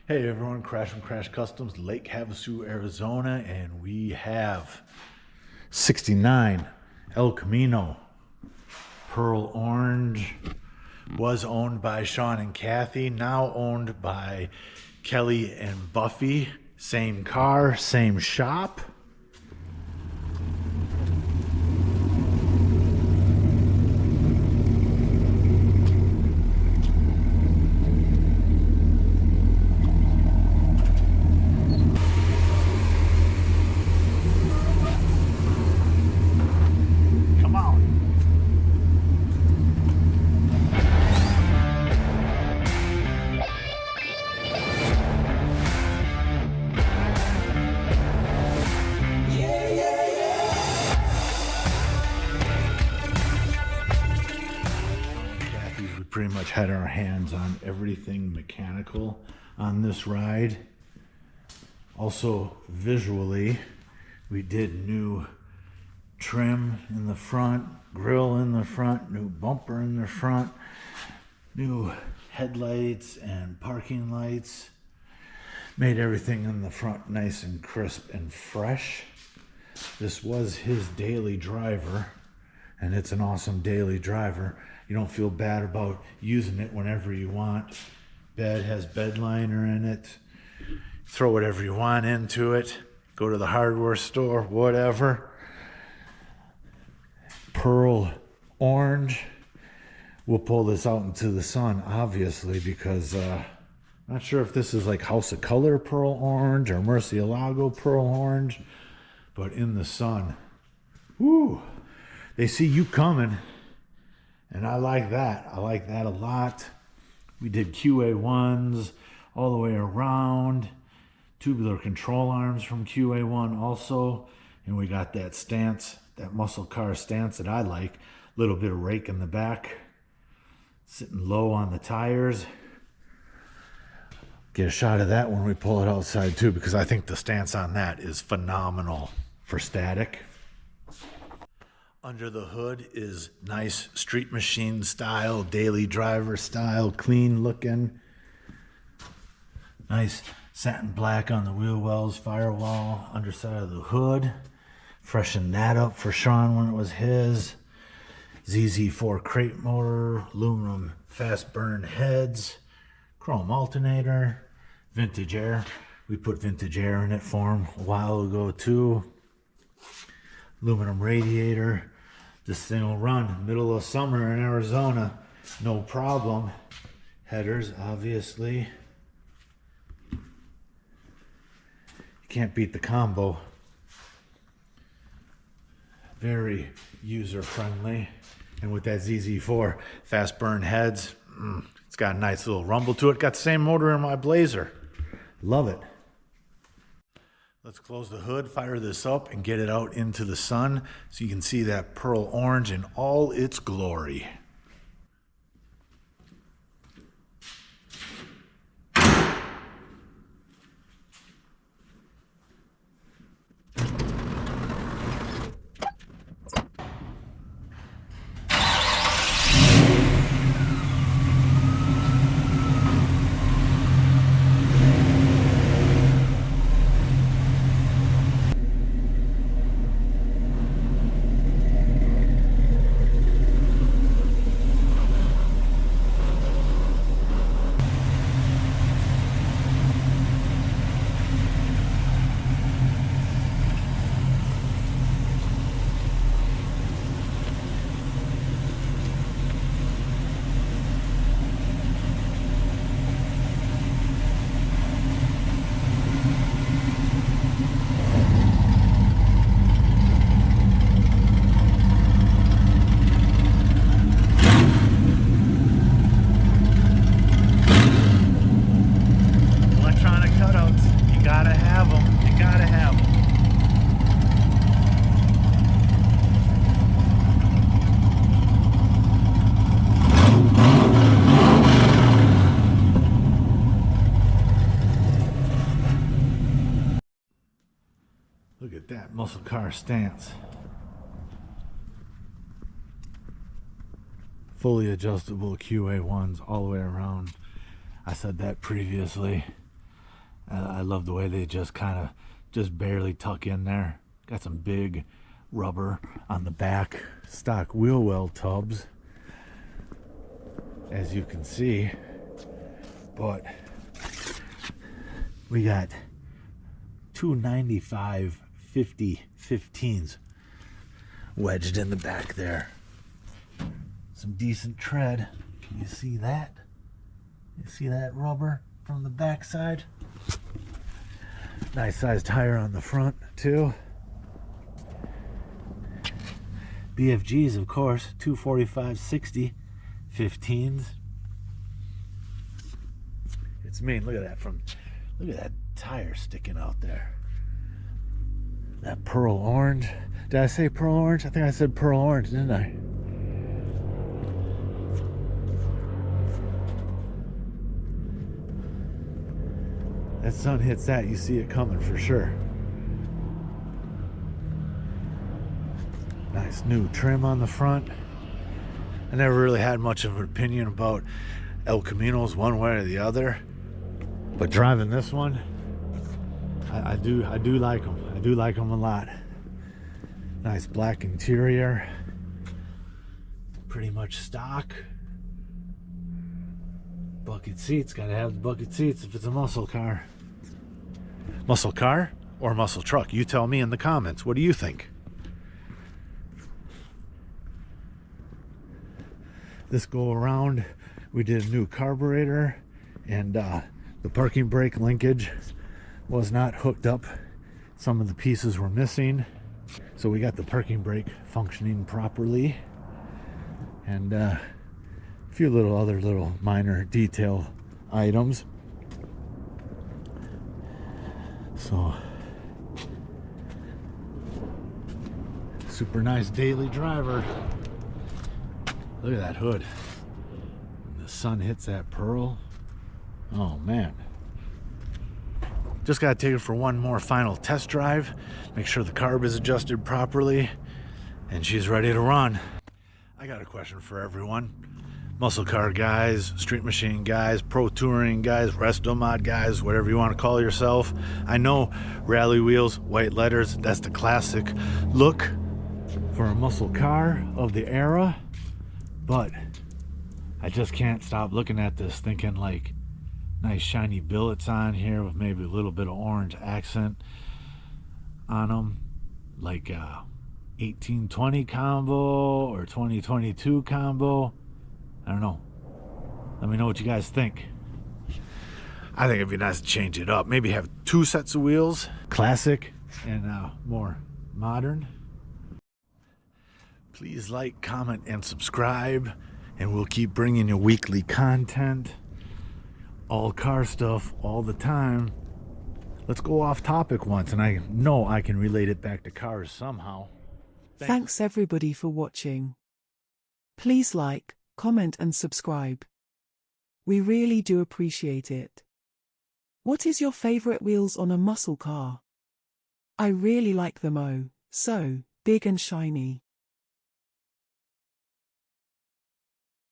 Hey everyone, Crash from Crash Customs, Lake Havasu, Arizona, and we have 69 El Camino, pearl orange, was owned by Sean and Kathy, now owned by Kelly and Buffy. Same car, same shop. Pretty much had our hands on everything mechanical on this ride. Also visually, we did new trim in the front, grill in the front, new bumper in the front, new headlights and parking lights. Made everything in the front nice and crisp and fresh. This was his daily driver, and it's an awesome daily driver. You don't feel bad about using it whenever you want. Bed has bed liner in it. Throw whatever you want into it. Go to the hardware store, whatever. Pearl orange. We'll pull this out into the sun, obviously, because I'm not sure if this is like House of Color pearl orange or Murcielago pearl orange, but in the sun, whoo, they see you coming. And I like that. I like that a lot. We did QA1s all the way around. Tubular control arms from QA1 also. And we got that stance, that muscle car stance that I like. A little bit of rake in the back. Sitting low on the tires. Get a shot of that when we pull it outside too, because I think the stance on that is phenomenal for static. Under the hood is nice street machine style, daily driver style, clean looking. Nice satin black on the wheel wells, firewall, underside of the hood. Freshened that up for Sean when it was his. ZZ4 crate motor, aluminum fast burn heads, chrome alternator, vintage air. We put vintage air in it for him a while ago too. Aluminum radiator. This thing will run middle of summer in Arizona, no problem. Headers, obviously. You can't beat the combo. Very user friendly. And with that ZZ4 fast burn heads, it's got a nice little rumble to it. Got the same motor in my Blazer. Love it. Let's close the hood, fire this up, and get it out into the sun so you can see that pearl orange in all its glory. Look at that muscle car stance. Fully adjustable QA1s all the way around. I said that previously. I love the way they just kind of just barely tuck in there. Got some big rubber on the back stock wheel well tubs, as you can see. But we got two 95/50 15s wedged in the back there. Some decent tread. Can you see that? You see that rubber from the back side? Nice sized tire on the front too. BFGs, of course, 245/60 15s. It's mean. Look at that look at that tire sticking out there. That pearl orange. Did I say pearl orange? I think I said pearl orange, didn't I? That sun hits that, you see it coming for sure. Nice new trim on the front. I never really had much of an opinion about El Caminos one way or the other, but driving this one, I do like them. I do like them a lot. Nice black interior, pretty much stock. Bucket seats, gotta have the bucket seats if it's a muscle car. Muscle car or muscle truck? You tell me in the comments. What do you think? This go around, we did a new carburetor, and the parking brake linkage was not hooked up. Some of the pieces were missing, so we got the parking brake functioning properly, and a few other little minor detail items. So super nice daily driver. Look at that hood. When the sun hits that pearl, oh man. Just gotta take it for one more final test drive, make sure the carb is adjusted properly, and she's ready to run. I got a question for everyone. Muscle car guys, street machine guys, pro touring guys, restomod guys, whatever you want to call yourself. I know rally wheels, white letters, that's the classic look for a muscle car of the era, but I just can't stop looking at this thinking like nice shiny billets on here with maybe a little bit of orange accent on them, like 1820 combo or 2022 combo. I don't know. Let me know what you guys think. I think it'd be nice to change it up. Maybe have two sets of wheels, classic and more modern. Please like, comment, and subscribe, and we'll keep bringing you weekly content. All car stuff all the time. Let's go off topic once, and I know I can relate it back to cars somehow. Thanks everybody for watching. Please like, comment and subscribe. We really do appreciate it. What is your favorite wheels on a muscle car? I really like them so big and shiny.